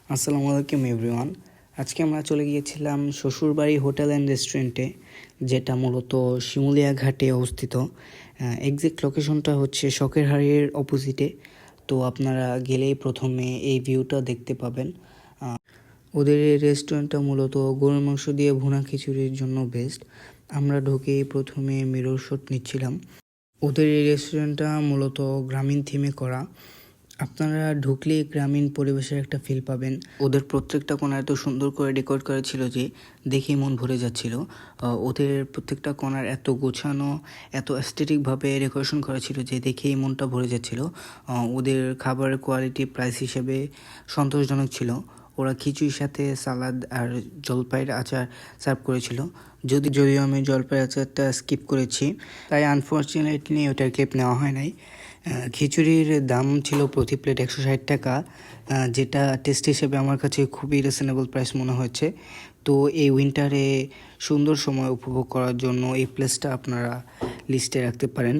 আসসালামু আলাইকুম এভরিওয়ান। আজকে আমরা চলে গিয়েছিলাম শ্বশুরবাড়ি হোটেল অ্যান্ড রেস্টুরেন্টে, যেটা মূলত শিমুলিয়া ঘাটে অবস্থিত। এক্সাক্ট লোকেশনটা হচ্ছে শখেরহাটের অপোজিটে। তো আপনারা গেলেই প্রথমে এই ভিউটা দেখতে পাবেন। ওদের এই রেস্টুরেন্টটা মূলত গরুর মাংস দিয়ে ভুনা খিচুড়ির জন্য বেস্ট। আমরা ঢুকেই প্রথমে মিরর শট নিচ্ছিলাম। ওদের এই রেস্টুরেন্টটা মূলত গ্রামীণ থিমে করা। আপনারা ঢুকলেই গ্রামীণ পরিবেশের একটা ফিল পাবেন। ওদের প্রত্যেকটা কোণা এত সুন্দর করে ডেকোরেট করা ছিল যে দেখেই মন ভরে যাচ্ছিল। ওদের প্রত্যেকটা কোণার এত গোছানো, এত অ্যাস্থেটিকভাবে ডেকোরেশন করা ছিল যে দেখেই মনটা ভরে যাচ্ছিল। ওদের খাবারের কোয়ালিটি প্রাইস হিসেবে সন্তোষজনক ছিল। ওরা খিচুড়ির সাথে সালাদ আর জলপাইয়ের আচার সার্ভ করেছিল। যদিও আমি জলপাইয়ের আচারটা স্কিপ করেছি, তাই আনফর্চুনেটলি ওটার ক্লিপ নেওয়া হয় নাই। খিচুড়ির দাম ছিল প্রতি প্লেট 160 টাকা, যেটা টেস্ট হিসেবে আমার কাছে খুবই রিজনেবল প্রাইস মনে হয়েছে। তো এই উইন্টারে সুন্দর সময় উপভোগ করার জন্য এই প্লেসটা আপনারা লিস্টে রাখতে পারেন।